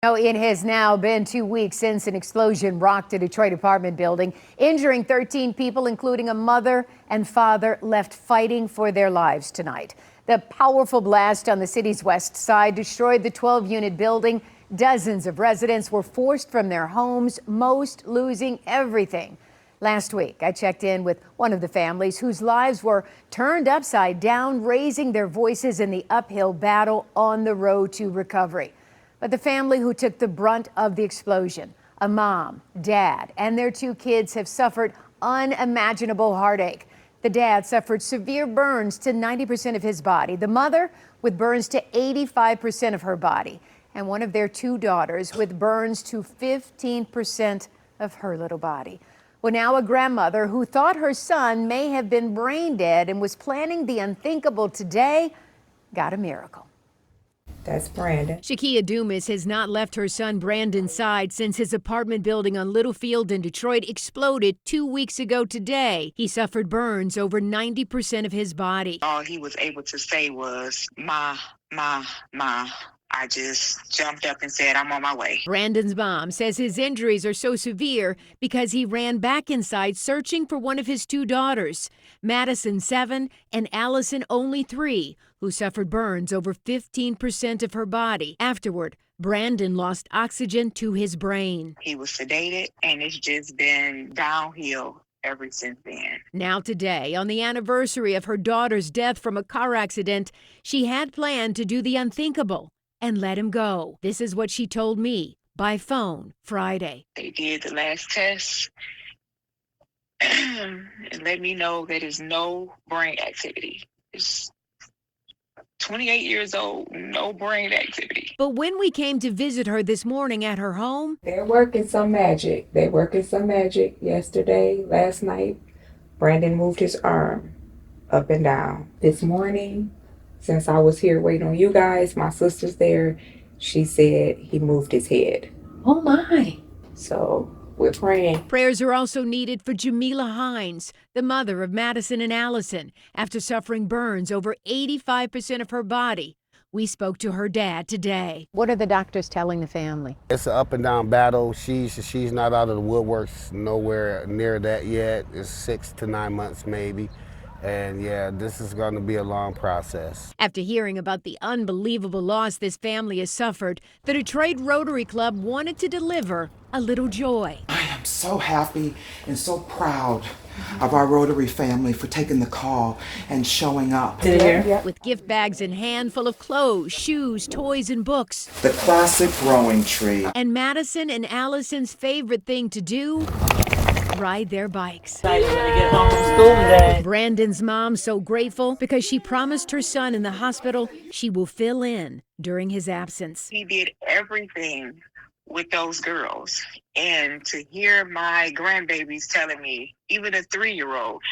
Now, it has now been 2 weeks since an explosion rocked a Detroit apartment building, injuring 13 people, including a mother and father, left fighting for their lives tonight. The powerful blast on the city's west side destroyed the 12-unit building. Dozens of residents were forced from their homes, most losing everything. Last week, I checked in with one of the families whose lives were turned upside down, raising their voices in the uphill battle on the road to recovery. But the family who took the brunt of the explosion, a mom, dad, and their 2 kids, have suffered unimaginable heartache. The dad suffered severe burns to 90% of his body, the mother with burns to 85% of her body, and one of their 2 daughters with burns to 15% of her little body. Well, now a grandmother who thought her son may have been brain dead and was planning the unthinkable today got a miracle. That's Brandon. Shakia Dumas has not left her son Brandon's side since his apartment building on Littlefield in Detroit exploded 2 weeks ago today. He suffered burns over 90% of his body. All he was able to say was, Ma. I just jumped up and said, I'm on my way. Brandon's mom says his injuries are so severe because he ran back inside searching for one of his 2 daughters, Madison, 7, and Allison, only 3, who suffered burns over 15% of her body. Afterward, Brandon lost oxygen to his brain. He was sedated, and it's just been downhill ever since then. Now today, on the anniversary of her daughter's death from a car accident, she had planned to do the unthinkable and let him go. This is what she told me by phone Friday. They did the last test and let me know that there's no brain activity. It's 28 years old, no brain activity. But when we came to visit her this morning at her home, They're working some magic. Yesterday, last night, Brandon moved his arm up and down. This morning, since I was here waiting on you guys, my sister's there, she said he moved his head. oh my. So we're praying. Prayers are also needed for Jamila Hines, the mother of Madison and Allison, after suffering burns over 85% of her body. We spoke to her dad today. What are the doctors telling the family? It's an up and down battle. She's not out of the woodworks, nowhere near that yet. It's 6 to 9 months maybe. And yeah, this is going to be a long process. After hearing about the unbelievable loss this family has suffered, the Detroit Rotary Club wanted to deliver a little joy. I am so happy and so proud of our Rotary family for taking the call and showing up. With gift bags in hand full of clothes, shoes, toys, and books. The classic growing tree. And Madison and Allison's favorite thing to do, ride their bikes. Brandon's mom so grateful because she promised her son in the hospital she will fill in during his absence. He did everything with those girls. And to hear my grandbabies telling me, even a 3-year-old,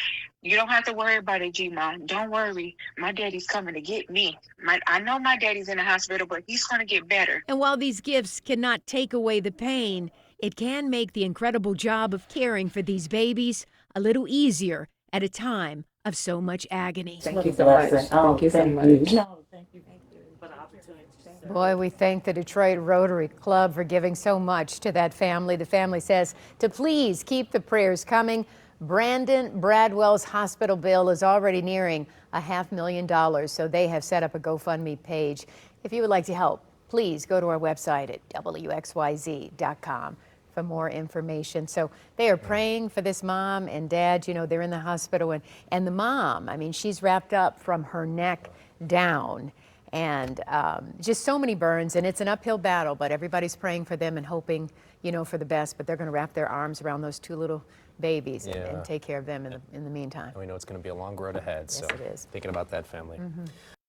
you don't have to worry about it, G-Mom. Don't worry. My daddy's coming to get me. I know my daddy's in the hospital, but he's going to get better. And while these gifts cannot take away the pain, it can make the incredible job of caring for these babies a little easier at a time of so much agony. Thank you so much. Thank you so much. Boy, we thank the Detroit Rotary Club for giving so much to that family. The family says to please keep the prayers coming. Brandon Bradwell's hospital bill is already nearing $500,000, so they have set up a GoFundMe page. If you would like to help, please go to our website at WXYZ.com for more information. So they are praying for this mom and dad. You know, they're in the hospital, and the mom, I mean, she's wrapped up from her neck down, and just so many burns, and it's an uphill battle, but everybody's praying for them and hoping, you know, for the best. But they're going to wrap their arms around those 2 little babies and take care of them in the meantime. And we know it's going to be a long road ahead, Yes, so it is. thinking about that family.